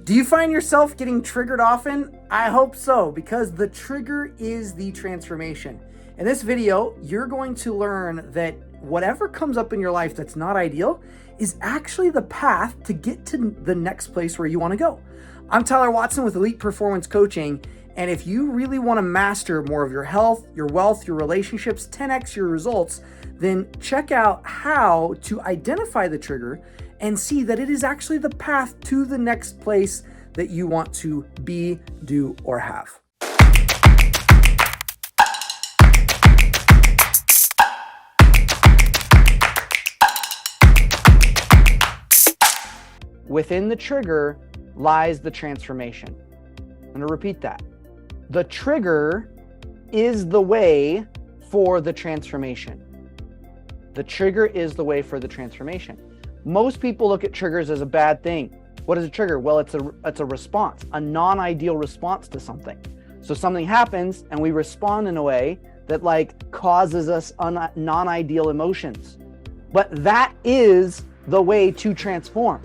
Do you find yourself getting triggered often? I hope so, because the trigger is the transformation. In this video, you're going to learn that whatever comes up in your life that's not ideal is actually the path to get to the next place where you want to go. I'm Tyler Watson with Elite Performance Coaching, and if you really want to master more of your health, your wealth, your relationships, 10x your results, then check out how to identify the trigger and see that it is actually the path to the next place that you want to be, do, or have. Within the trigger lies the transformation. I'm going to repeat that. The trigger is the way for the transformation. The trigger is the way for the transformation. Most people look at triggers as a bad thing. What is a trigger? Well, it's a response, a non-ideal response to something. So something happens and we respond in a way that causes us non-ideal emotions. But that is the way to transform,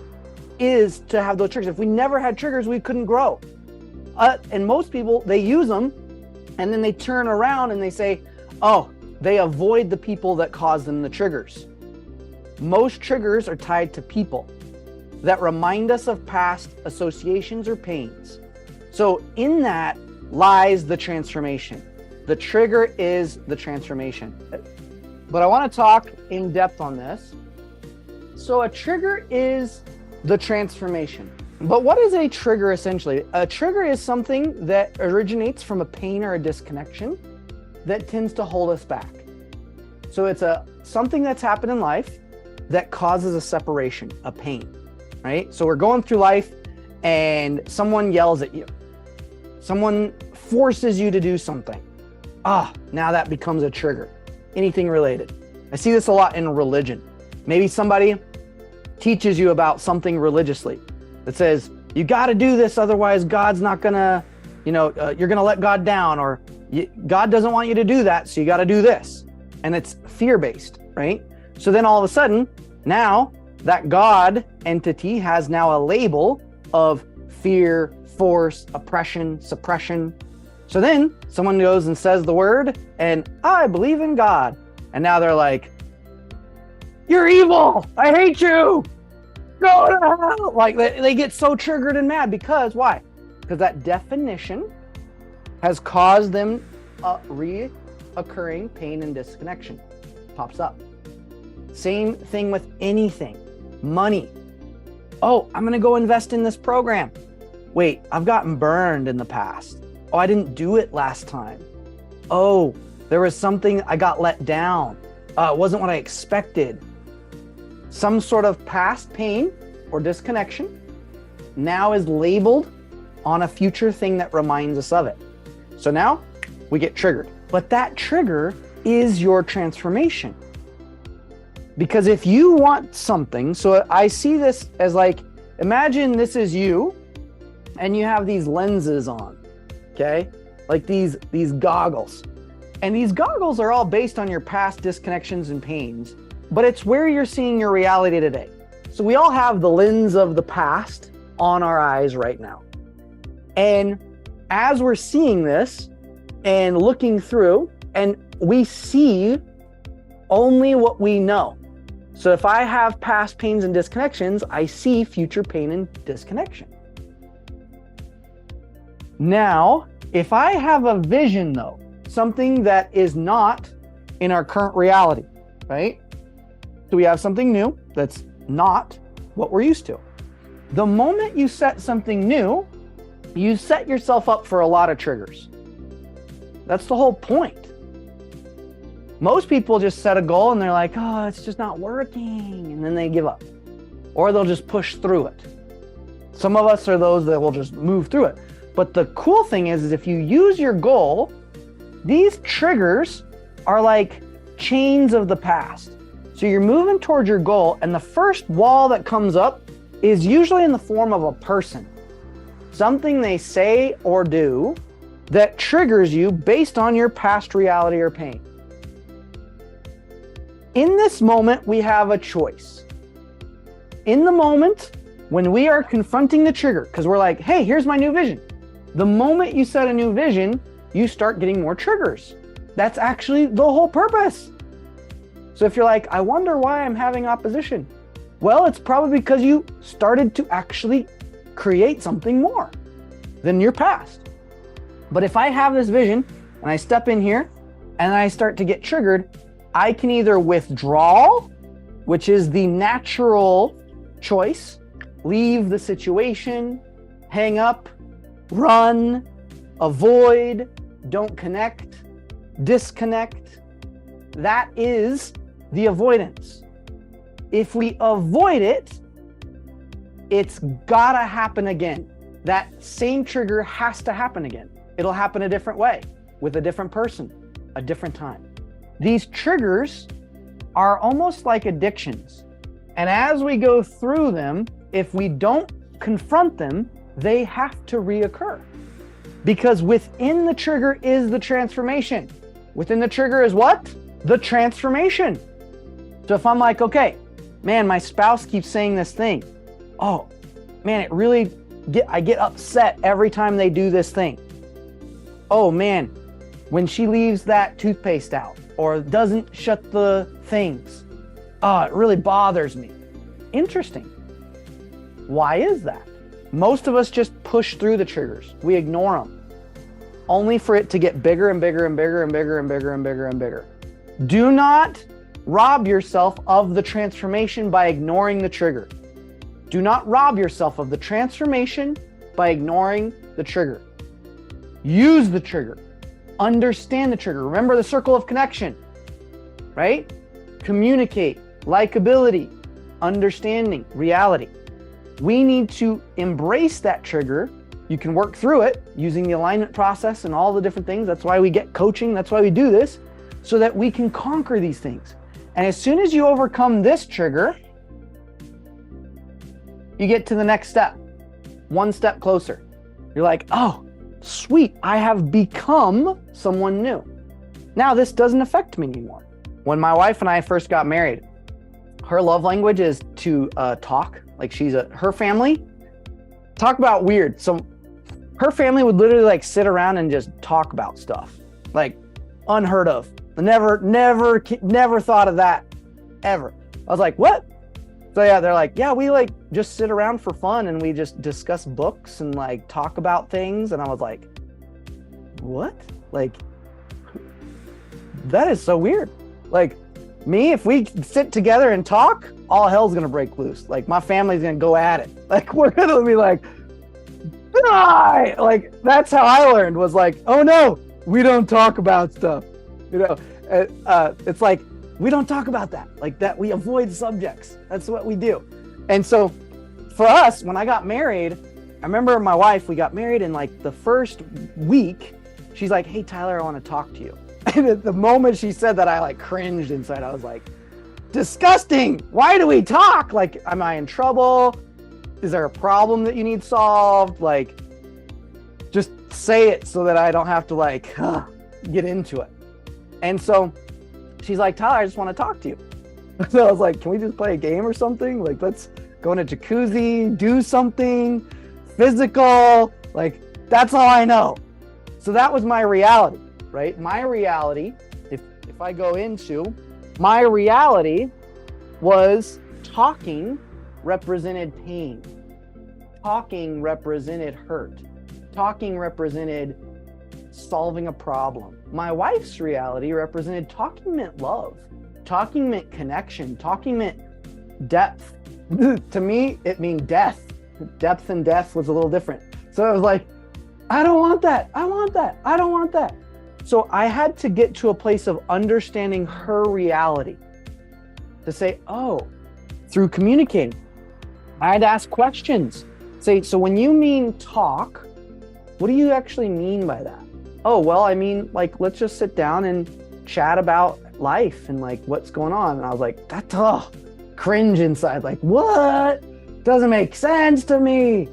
is to have those triggers. If we never had triggers, we couldn't grow. And most people, they use them and then they turn around and they say, oh, they avoid the people that cause them the triggers. Most triggers are tied to people that remind us of past associations or pains. So in that lies the transformation. The trigger is the transformation. But I want to talk in depth on this. So a trigger is the transformation. But what is a trigger essentially? A trigger is something that originates from a pain or a disconnection that tends to hold us back. So it's something that's happened in life that causes a separation, a pain, right? So we're going through life and someone yells at you. Someone forces you to do something. Now that becomes a trigger. Anything related. I see this a lot in religion. Maybe somebody teaches you about something religiously that says, you got to do this, otherwise God's not gonna, you're gonna let God down, or God doesn't want you to do that, so you got to do this. And it's fear-based, right? So then all of a sudden, now that God entity has now a label of fear, force, oppression, suppression. So then someone goes and says the word, and I believe in God. And now they're like, you're evil. I hate you. Go to hell. They get so triggered and mad because why? Because that definition has caused them a reoccurring pain and disconnection pops up. Same thing with anything. Money. Oh, I'm going to go invest in this program. Wait, I've gotten burned in the past. Oh, I didn't do it last time. Oh, there was something I got let down. It wasn't what I expected. Some sort of past pain or disconnection now is labeled on a future thing that reminds us of it. So now we get triggered. But that trigger is your transformation. Because if you want something, so I see this as imagine this is you and you have these lenses on, okay? Like these goggles. And these goggles are all based on your past disconnections and pains, but it's where you're seeing your reality today. So we all have the lens of the past on our eyes right now. And as we're seeing this and looking through, and we see only what we know. So if I have past pains and disconnections, I see future pain and disconnection. Now, if I have a vision though, something that is not in our current reality, right? So we have something new that's not what we're used to. The moment you set something new, you set yourself up for a lot of triggers. That's the whole point. Most people just set a goal and they're like, oh, it's just not working. And then they give up. Or they'll just push through it. Some of us are those that will just move through it. But the cool thing is if you use your goal, these triggers are like chains of the past. So you're moving towards your goal, and the first wall that comes up is usually in the form of a person. Something they say or do that triggers you based on your past reality or pain. In this moment, we have a choice. In the moment, When we are confronting the trigger, because we're like, hey, here's my new vision. The moment you set a new vision, you start getting more triggers. That's actually the whole purpose. So if you're like, I wonder why I'm having opposition. Well, it's probably because you started to actually create something more than your past. But if I have this vision and I step in here and I start to get triggered, I can either withdraw, which is the natural choice, leave the situation, hang up, run, avoid, don't connect, disconnect. That is the avoidance. If we avoid it, it's gotta happen again. That same trigger has to happen again. It'll happen a different way, with a different person, a different time. These triggers are almost like addictions. And as we go through them, if we don't confront them, they have to reoccur. Because within the trigger is the transformation. Within the trigger is what? The transformation. So if I'm like, okay, man, my spouse keeps saying this thing. Oh, man, I get upset every time they do this thing. Oh man, when she leaves that toothpaste out or doesn't shut the things. Oh, it really bothers me. Interesting. Why is that? Most of us just push through the triggers. We ignore them, only for it to get bigger and bigger and bigger and bigger and bigger and bigger and bigger. Do not rob yourself of the transformation by ignoring the trigger. Do not rob yourself of the transformation by ignoring the trigger. Use the trigger. Understand the trigger. Remember the circle of connection, right? Communicate, likability, understanding, reality. We need to embrace that trigger. You can work through it using the alignment process and all the different things. That's why we get coaching. That's why we do this, so that we can conquer these things. And as soon as you overcome this trigger, you get to the next step, one step closer. You're like, oh, sweet, I have become someone new. Now this doesn't affect me anymore. When my wife and I first got married, her love language is to talk. Like her family, talk about weird. So her family would literally like sit around and just talk about stuff, like unheard of. Never thought of that ever. I was like, what? So yeah, they're like, yeah, we like just sit around for fun and we just discuss books and like talk about things. And I was like, what? Like, that is so weird. Like me, if we sit together and talk, all hell's gonna break loose. Like my family's gonna go at it. Like we're gonna be like, die! Like that's how I learned, was like, oh no, we don't talk about stuff. You know, it's like, we don't talk about that. Like that, we avoid subjects. That's what we do. And so for us, when I got married, I remember my wife, we got married in like the first week, she's like, hey, Tyler, I want to talk to you. And at the moment she said that, I like cringed inside. I was like, disgusting. Why do we talk? Like, am I in trouble? Is there a problem that you need solved? Like, just say it so that I don't have to like get into it. And so she's like, Tyler, I just want to talk to you. So I was like, can we just play a game or something? Like, let's go in a jacuzzi, do something physical. Like, that's all I know. So that was my reality, right? My reality, if I go into, my reality was talking represented pain. Talking represented hurt. Talking represented solving a problem. My wife's reality represented talking meant love. Talking meant connection. Talking meant depth. To me, it means death. Depth and death was a little different. So I was like, I don't want that. I want that. I don't want that. So I had to get to a place of understanding her reality to say, oh, through communicating, I had to ask questions. Say, so when you mean talk, what do you actually mean by that? Oh, well, I mean, like, let's just sit down and chat about life and like what's going on. And I was like, that's cringe inside. Like, what? Doesn't make sense to me.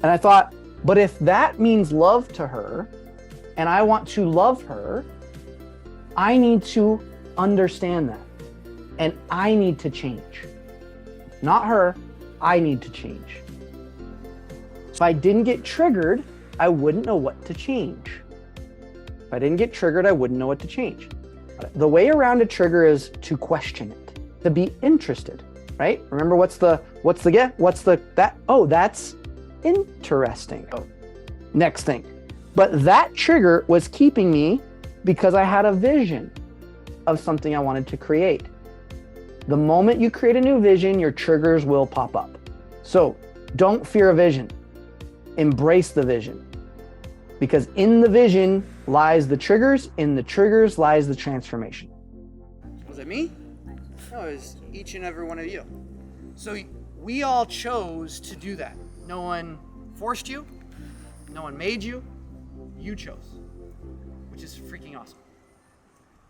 And I thought, but if that means love to her and I want to love her, I need to understand that. And I need to change. Not her, I need to change. If I didn't get triggered, I wouldn't know what to change. If I didn't get triggered, I wouldn't know what to change. The way around a trigger is to question it, to be interested, right? Remember what's the that? Oh, that's interesting. Oh, next thing. But that trigger was keeping me because I had a vision of something I wanted to create. The moment you create a new vision, your triggers will pop up. So don't fear a vision. Embrace the vision. Because in the vision lies the triggers, in the triggers lies the transformation. Was it me? No, it was each and every one of you. So we all chose to do that. No one forced you. No one made you. You chose, which is freaking awesome.